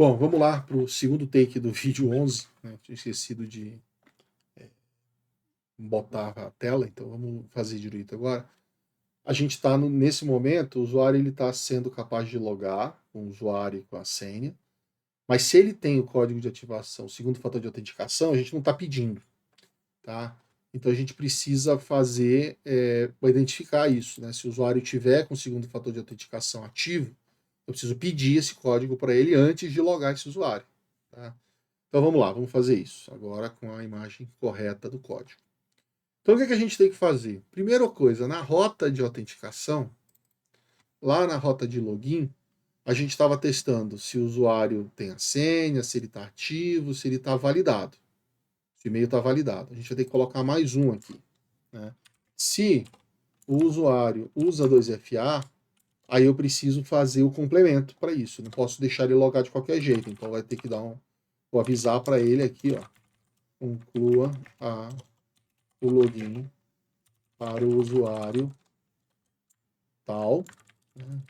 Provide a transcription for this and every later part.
Bom, vamos lá para o segundo take do vídeo 11. Né? Tinha esquecido de botar a tela, então vamos fazer direito agora. A gente está nesse momento, o usuário está sendo capaz de logar com o usuário e com a senha, mas se ele tem o código de ativação, o segundo fator de autenticação, a gente não está pedindo. Tá? Então a gente precisa fazer, identificar isso. Né? Se o usuário tiver com o segundo fator de autenticação ativo, eu preciso pedir esse código para ele antes de logar esse usuário. Tá? Então vamos lá, vamos fazer isso agora com a imagem correta do código. Então o que a gente tem que fazer? Primeira coisa, na rota de autenticação, lá na rota de login, a gente estava testando se o usuário tem a senha, se ele está ativo, se ele está validado. Se o e-mail está validado. A gente vai ter que colocar mais um aqui. Né? Se o usuário usa 2FA, aí eu preciso fazer o complemento para isso. Não posso deixar ele logar de qualquer jeito. Então vai ter que vou avisar para ele aqui, ó. Conclua o login para o usuário tal. Né?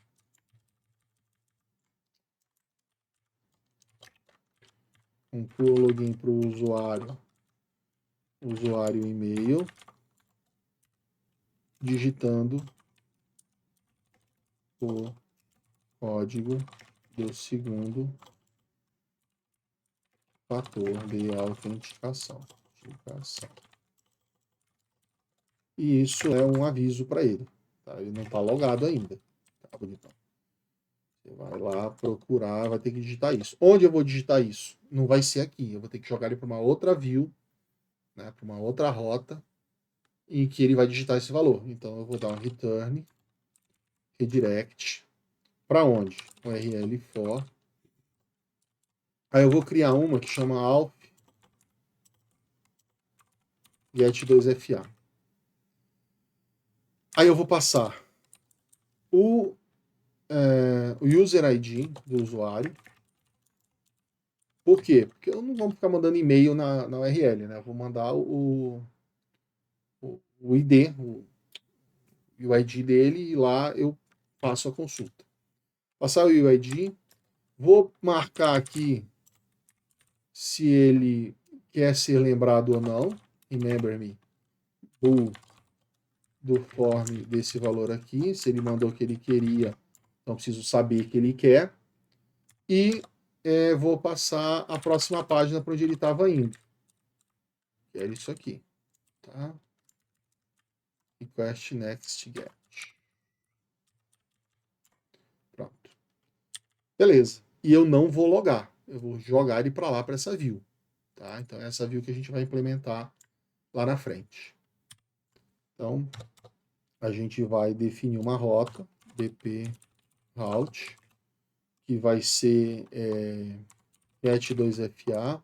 Conclua o login para o usuário e-mail, digitando o código do segundo fator de autenticação. E isso é um aviso para ele. Tá? Ele não está logado ainda. Tá, bonitão? Você vai lá procurar, vai ter que digitar isso. Onde eu vou digitar isso? Não vai ser aqui. Eu vou ter que jogar ele para uma outra view, né, para uma outra rota, em que ele vai digitar esse valor. Então eu vou dar um return, redirect, para onde? URL for. Aí eu vou criar uma que chama alf get2fa. Aí eu vou passar o user ID do usuário. Por quê? Porque eu não vou ficar mandando e-mail na URL, né? Eu vou mandar o ID, o UID dele, e lá eu faço a consulta. Passar o UID, vou marcar aqui se ele quer ser lembrado ou não. Remember me do form desse valor aqui. Se ele mandou o que ele queria, então preciso saber que ele quer. E vou passar a próxima página para onde ele estava indo. Que era isso aqui. Tá? Request next get. Pronto. Beleza. E eu não vou logar. Eu vou jogar ele para lá, para essa view. Tá? Então é essa view que a gente vai implementar lá na frente. Então, a gente vai definir uma rota, bp route, que vai ser get2fa,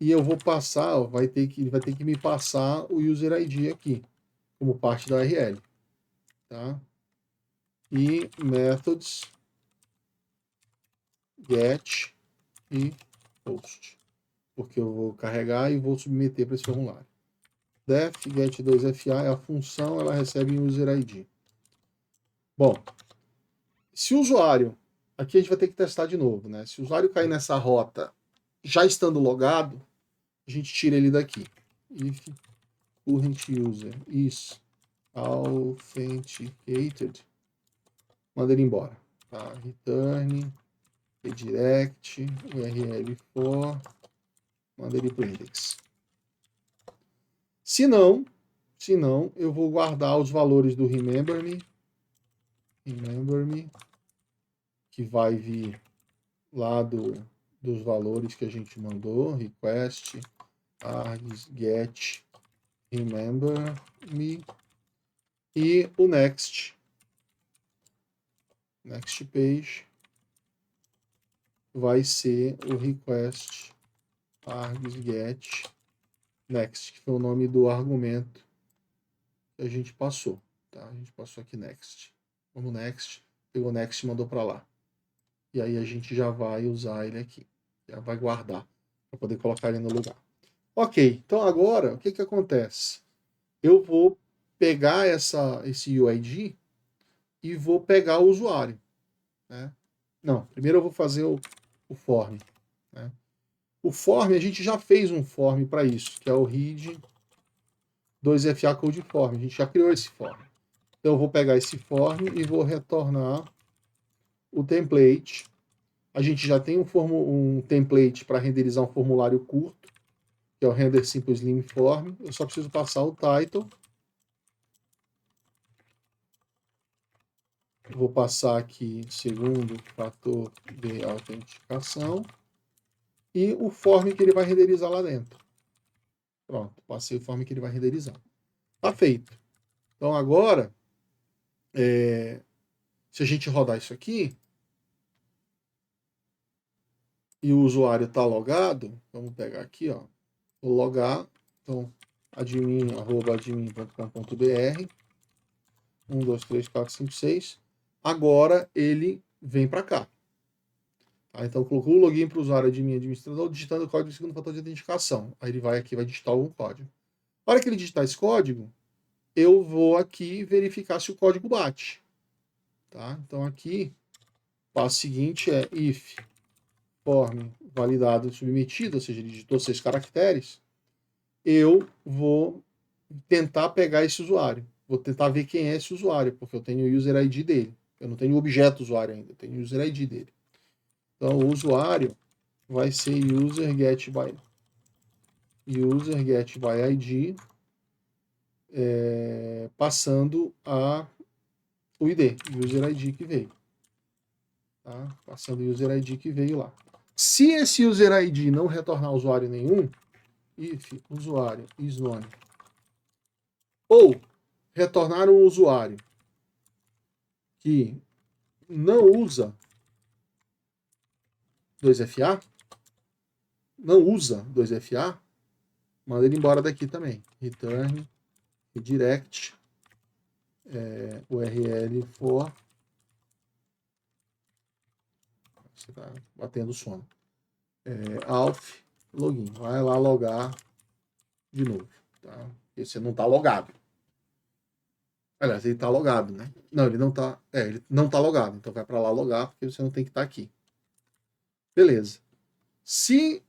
e eu vou passar, ele vai ter que me passar o user ID aqui, como parte da URL. Tá? E methods get e post, porque eu vou carregar e vou submeter para esse formulário. Def get2fa é a função, ela recebe um user ID. Bom, se o usuário, aqui a gente vai ter que testar de novo, né? Se o usuário cair nessa rota já estando logado, a gente tira ele daqui. If current user is authenticated, manda ele embora. Tá? Return, redirect, URL for, manda ele para o index. Se não, eu vou guardar os valores do remember me, que vai vir lá dos valores que a gente mandou, request, args, get, remember me, e o next page vai ser o request, args, get, next, que foi o nome do argumento que a gente passou. Tá? A gente passou aqui next. Vamos next, pegou next e mandou para lá. E aí a gente já vai usar ele aqui. Já vai guardar para poder colocar ele no lugar. Ok, então agora o que acontece? Eu vou pegar esse UID e vou pegar o usuário. Né? Não, primeiro eu vou fazer o form, né? O form, a gente já fez um form para isso, que é o read 2FA code form. A gente já criou esse form. Então eu vou pegar esse form e vou retornar o template. A gente já tem um template para renderizar um formulário curto, que é o render simple slim form. Eu só preciso passar o title. Vou passar aqui segundo fator de autenticação e o form que ele vai renderizar lá dentro. Pronto, passei o form que ele vai renderizar. Tá feito. Então agora, se a gente rodar isso aqui e o usuário está logado, vamos pegar aqui, ó, vou logar, então admin@admin.com.br 1, 2, 3, 4, 5, 6. Agora ele vem para cá. Tá? Então colocou o login para o usuário admin administrador, digitando o código do segundo fator de autenticação. Aí ele vai aqui, vai digitar algum código. Na hora que ele digitar esse código, eu vou aqui verificar se o código bate. Tá? Então aqui, o passo seguinte é if form validado submetido, ou seja, ele digitou 6 caracteres, eu vou tentar pegar esse usuário. Vou tentar ver quem é esse usuário, porque eu tenho o user ID dele. Eu não tenho o objeto usuário ainda, eu tenho o user ID dele. Então o usuário vai ser user get by ID, passando o ID, user ID que veio. Tá? Passando o user ID que veio lá. Se esse user ID não retornar usuário nenhum, if usuário is none, ou retornar um usuário que não usa 2FA, manda ele embora daqui também. Return, redirect, URL for. Você está batendo sono. Auth, login. Vai lá logar de novo. Tá? Porque você não está logado. Aliás, ele está logado, né? Não, ele não está. Ele não está logado. Então vai para lá logar, porque você não tem que estar aqui. Beleza. Se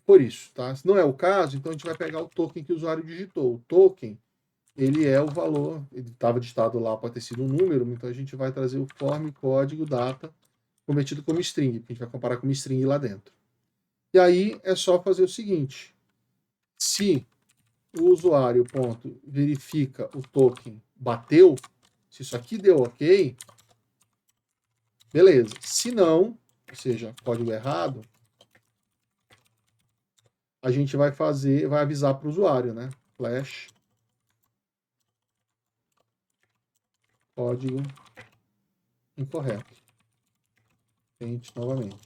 por isso, tá? Se não é o caso, então a gente vai pegar o token que o usuário digitou. O token, ele é o valor, ele estava digitado lá, pode ter sido um número, então a gente vai trazer o form, código, data, convertido como string, porque a gente vai comparar com string lá dentro. E aí é só fazer o seguinte: se o usuário verifica o token bateu, se isso aqui deu ok, beleza. Se não, ou seja, código errado, a gente vai avisar para o usuário, né? Flash código incorreto. Tente novamente.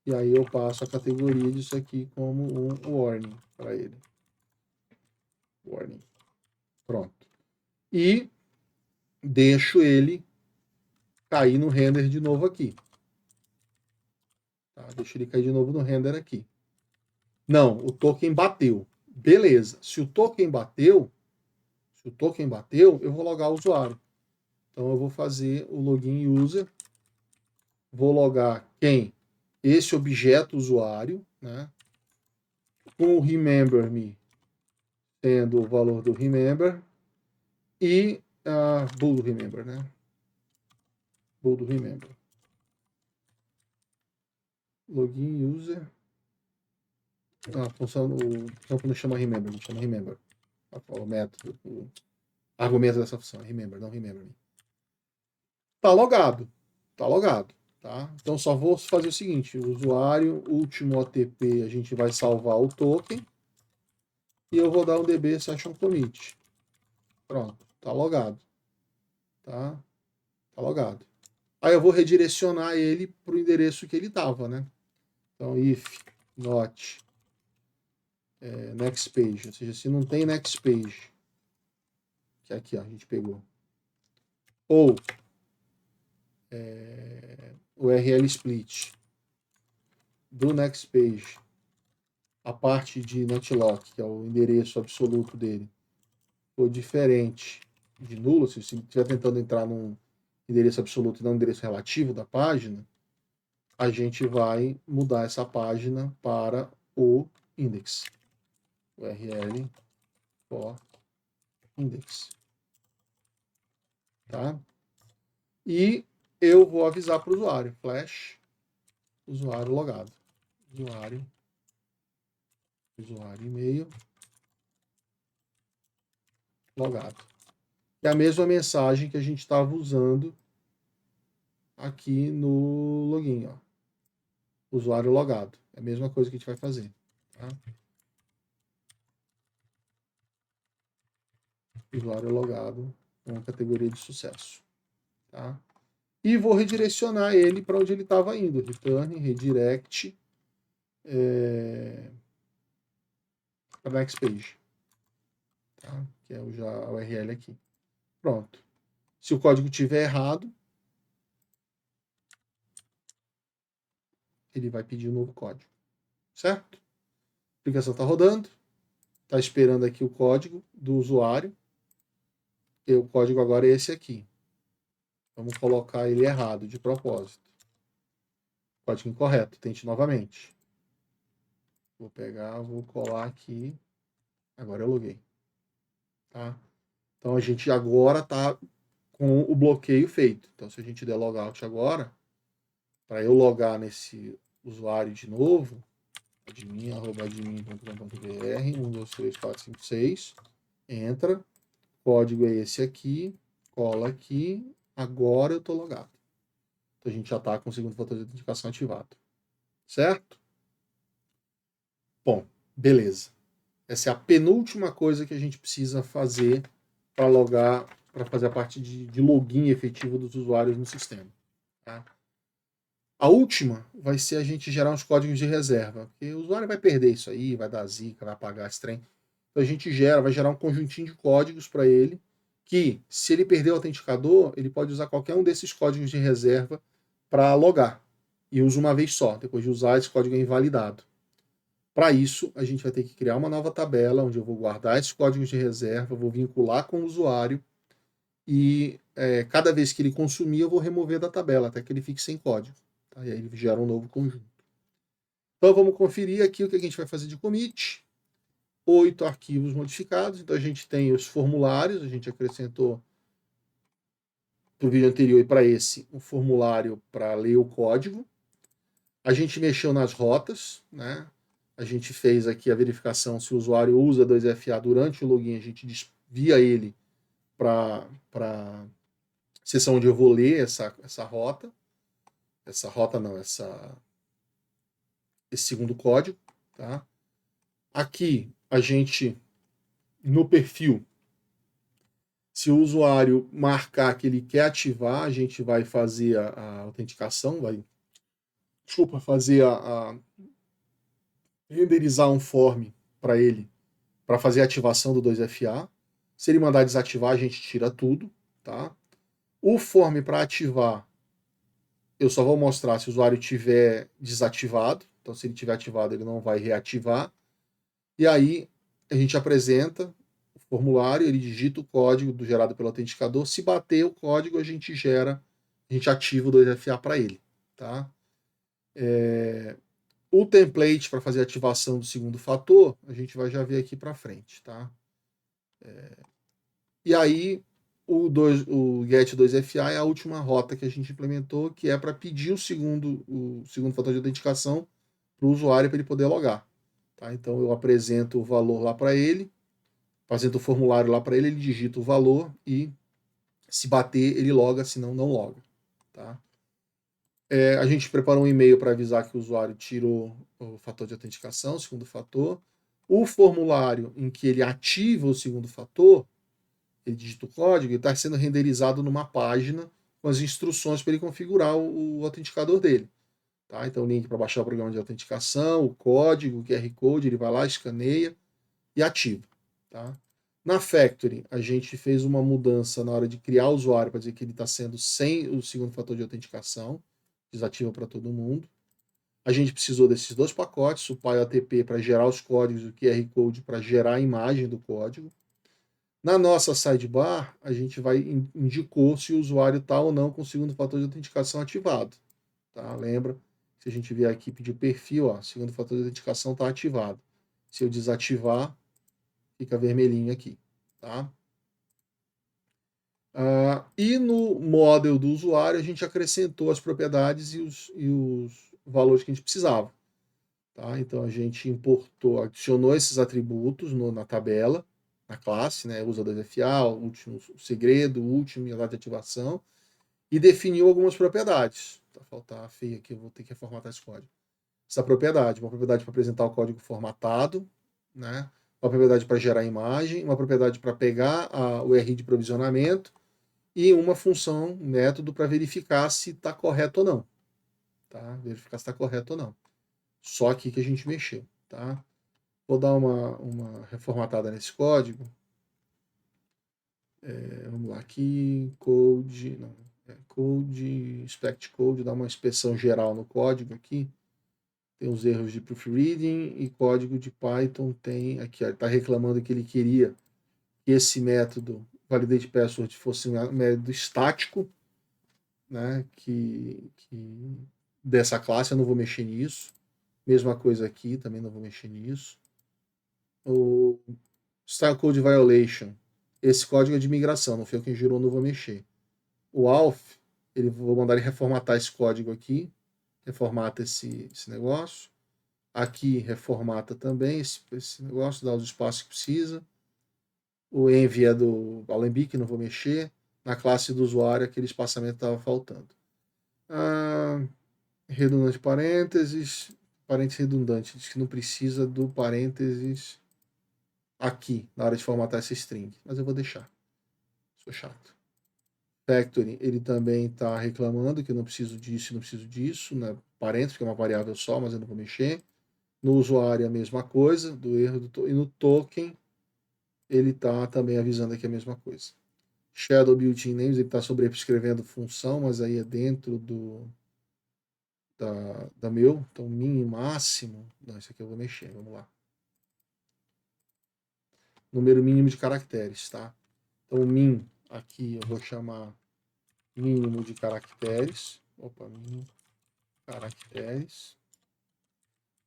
E aí eu passo a categoria disso aqui como um warning para ele. Warning. Pronto. E deixo ele cair no render de novo aqui. Tá? Deixo ele cair de novo no render aqui. Não, o token bateu. Beleza. Se o token bateu, eu vou logar o usuário. Então eu vou fazer o login user. Vou logar quem? Esse objeto usuário, né? Com o remember me tendo o valor do remember e a bool do remember, né? Bool do remember. Login user. A função não chama remember, não chama remember. O método, o argumento dessa função é remember, não remember me. Tá logado. Tá logado. Tá? Então só vou fazer o seguinte: o usuário último OTP, a gente vai salvar o token e eu vou dar um db session commit. Pronto, tá logado. Tá? Tá logado. Aí eu vou redirecionar ele para o endereço que ele estava, né? Então, if not next page, ou seja, se não tem next page, que é aqui ó, a gente pegou, ou URL split do next page, a parte de netlock, que é o endereço absoluto dele, for diferente de nulo, se você estiver tentando entrar num endereço absoluto e não um endereço relativo da página, a gente vai mudar essa página para o index. URL for index. Tá? E eu vou avisar para o usuário, flash, usuário logado. Usuário e-mail logado. É a mesma mensagem que a gente estava usando aqui no login, ó. Usuário logado. É a mesma coisa que a gente vai fazer. Tá? Usuário logado com categoria de sucesso. Tá? E vou redirecionar ele para onde ele estava indo. Return, redirect para next page. Tá? Que é já a URL aqui. Pronto. Se o código estiver errado, ele vai pedir um novo código. Certo? A aplicação está rodando. Está esperando aqui o código do usuário. E o código agora é esse aqui. Vamos colocar ele errado, de propósito. Código incorreto. Tente novamente. Vou pegar, vou colar aqui. Agora eu loguei. Tá? Então a gente agora está com o bloqueio feito. Então se a gente der logout agora, para eu logar nesse usuário de novo, admin.admin.com.br, 1, 2, 3, 4, 5, 6, entra, código é esse aqui, cola aqui, agora eu estou logado. Então a gente já está com o segundo fator de autenticação ativado. Certo? Bom, beleza. Essa é a penúltima coisa que a gente precisa fazer para logar, para fazer a parte de login efetivo dos usuários no sistema. Tá? A última vai ser a gente gerar uns códigos de reserva, porque o usuário vai perder isso aí, vai dar zica, vai apagar esse trem. Então a gente vai gerar um conjuntinho de códigos para ele, que se ele perder o autenticador, ele pode usar qualquer um desses códigos de reserva para logar. E usa uma vez só, depois de usar esse código é invalidado. Para isso, a gente vai ter que criar uma nova tabela, onde eu vou guardar esses códigos de reserva, vou vincular com o usuário, e cada vez que ele consumir, eu vou remover da tabela, até que ele fique sem código. Tá? E aí ele gera um novo conjunto. Então vamos conferir aqui o que a gente vai fazer de commit. 8 arquivos modificados. Então a gente tem os formulários, a gente acrescentou para o vídeo anterior e para esse um formulário para ler o código. A gente mexeu nas rotas, né? A gente fez aqui a verificação se o usuário usa 2FA durante o login, a gente desvia ele para a seção onde eu vou ler essa rota. Essa rota não, esse segundo código. Tá? Aqui a gente, no perfil, se o usuário marcar que ele quer ativar, a gente vai fazer a autenticação, fazer renderizar um form para ele, para fazer a ativação do 2FA. Se ele mandar desativar, a gente tira tudo. Tá? O form para ativar, eu só vou mostrar se o usuário tiver desativado. Então, se ele tiver ativado, ele não vai reativar. E aí, a gente apresenta o formulário, ele digita o código gerado pelo autenticador. Se bater o código, a gente ativa o 2FA para ele. Tá? O template para fazer a ativação do segundo fator, a gente vai já ver aqui para frente. Tá? E aí, o get2FA é a última rota que a gente implementou, que é para pedir o segundo fator de autenticação para o usuário para ele poder logar. Tá? Então eu apresento o valor lá para ele, apresento o formulário lá para ele, ele digita o valor e se bater ele loga, senão não loga. Tá? A gente preparou um e-mail para avisar que o usuário tirou o fator de autenticação, o segundo fator. O formulário em que ele ativa o segundo fator, ele digita o código e está sendo renderizado numa página com as instruções para ele configurar o autenticador dele. Tá? Então, o link para baixar o programa de autenticação, o código, o QR Code, ele vai lá, escaneia e ativa. Tá? Na Factory, a gente fez uma mudança na hora de criar o usuário para dizer que ele está sendo sem o segundo fator de autenticação, desativa para todo mundo. A gente precisou desses dois pacotes, o PyOTP para gerar os códigos e o QR Code para gerar a imagem do código. Na nossa sidebar, a gente indicou se o usuário está ou não com o segundo fator de autenticação ativado. Tá? Lembra? Se a gente vier aqui pedir perfil, ó, segundo fator de autenticação está ativado. Se eu desativar, fica vermelhinho aqui. Tá? E no model do usuário, a gente acrescentou as propriedades e os valores que a gente precisava. Tá? Então a gente importou, adicionou esses atributos na tabela, na classe, né? Usa 2FA, o último o segredo, o último e a data de ativação, e definiu algumas propriedades. Tá faltar feia aqui, eu vou ter que reformatar esse código. Essa propriedade, uma propriedade para apresentar o código formatado, né? Uma propriedade para gerar imagem, uma propriedade para pegar o URI de provisionamento e uma função, um método para verificar se está correto ou não. Tá? Verificar se está correto ou não. Só aqui que a gente mexeu. Tá? Vou dar uma reformatada nesse código. Vamos lá, aqui, code, não, code, inspect code, dar uma inspeção geral no código aqui. Tem os erros de proofreading e código de Python tem aqui, está reclamando que ele queria que esse método validate password fosse um método estático, né, que dessa classe, eu não vou mexer nisso. Mesma coisa aqui, também não vou mexer nisso. O Style Code Violation, esse código é de migração, não foi eu quem gerou, não vou mexer. O Alf, vou mandar ele reformatar esse código aqui, reformata esse negócio. Aqui reformata também esse negócio, dá os espaços que precisa. O env é do Alembic, não vou mexer. Na classe do usuário, aquele espaçamento estava faltando. Redundante parênteses, parênteses redundante, diz que não precisa do parênteses aqui, na hora de formatar essa string, mas eu vou deixar. Sou chato. Factory, ele também está reclamando que eu não preciso disso e não preciso disso, né? Parênteses, que é uma variável só, mas eu não vou mexer. No usuário, a mesma coisa, do erro e no token, ele está também avisando aqui a mesma coisa. Shadow Built-in Names, ele está sobrescrevendo função, mas aí é dentro da meu. Então, min e máximo. Não, isso aqui eu vou mexer, vamos lá. Número mínimo de caracteres, tá? Então, o min aqui eu vou chamar mínimo de caracteres. Opa, mínimo caracteres.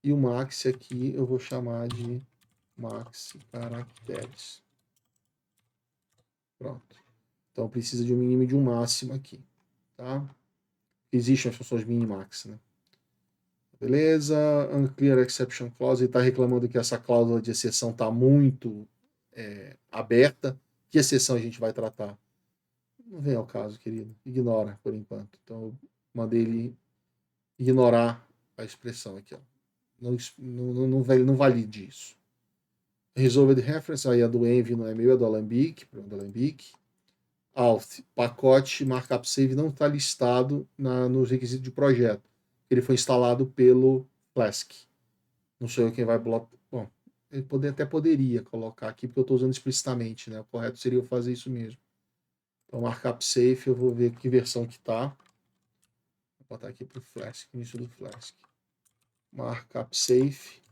E o max aqui eu vou chamar de max caracteres. Pronto. Então precisa de um mínimo e de um máximo aqui, tá? Existem as funções min e max, né? Beleza, unclear exception clause, ele está reclamando que essa cláusula de exceção está muito aberta. Que exceção a gente vai tratar? Não vem ao caso, querido. Ignora por enquanto. Então eu mandei ele ignorar a expressão aqui, ó. Não valide isso. Resolved reference, aí a do env não é meu, é do Alembic, do Alembic. Auth, pacote markup save não está listado nos requisitos de projeto. Ele foi instalado pelo Flask. Não sou eu quem vai blocar. Bom, ele até poderia colocar aqui, porque eu estou usando explicitamente, né? O correto seria eu fazer isso mesmo. Então, markup safe, eu vou ver que versão que está. Vou botar aqui para o Flask, início do Flask. Markup safe.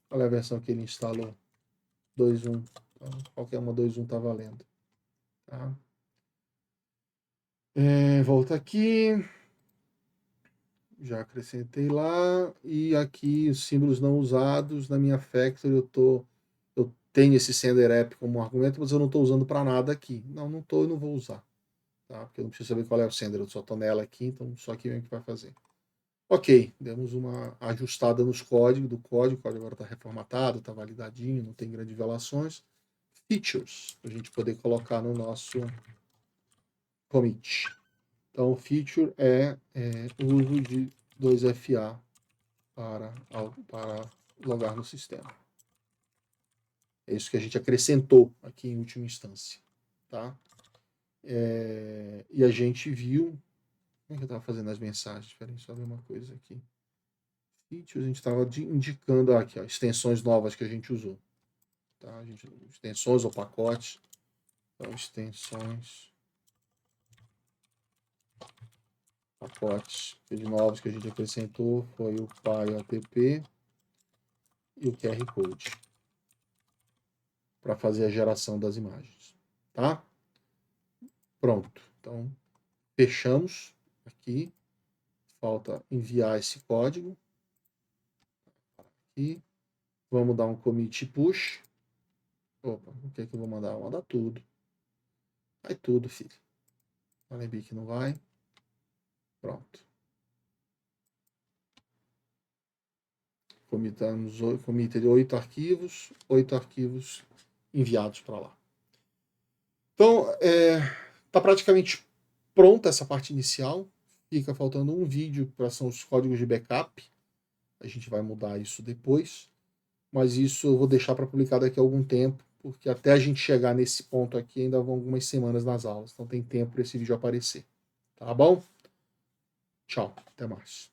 Qual é a versão que ele instalou? 2.1. Então, qualquer uma 2.1 está valendo. Tá? Volta aqui. Já acrescentei lá. E aqui os símbolos não usados na minha factory eu tenho esse sender app como argumento, mas eu não estou usando para nada aqui. Não estou e não vou usar. Tá? Porque eu não preciso saber qual é o sender, eu só estou nela aqui, então só aqui mesmo que vai fazer. Ok, demos uma ajustada nos códigos do código. O código agora está reformatado, está validadinho, não tem grandes violações. Features, para a gente poder colocar no nosso commit. Então, o feature é o uso de 2FA para logar no sistema. É isso que a gente acrescentou aqui em última instância. Tá? E a gente viu. Como é que eu estava fazendo as mensagens? Espera aí, só ver uma coisa aqui. Features, a gente estava indicando aqui, ó, extensões novas que a gente usou. Tá? Extensões ou pacotes. Então, extensões. Pacotes de novos que a gente acrescentou foi o PyApp e o QR Code para fazer a geração das imagens. tá? Pronto. Então, fechamos aqui. Falta enviar esse código. Aqui. Vamos dar um commit push. Opa, o que é que eu vou mandar? Vou mandar tudo. Vai tudo, filho. Falei que não vai. Pronto. Committed 8 arquivos. 8 arquivos enviados para lá. Então, tá praticamente pronta essa parte inicial. Fica faltando um vídeo para são os códigos de backup. A gente vai mudar isso depois. Mas isso eu vou deixar para publicar daqui a algum tempo, porque até a gente chegar nesse ponto aqui ainda vão algumas semanas nas aulas. Então tem tempo para esse vídeo aparecer. Tá bom? Tchau. Até mais.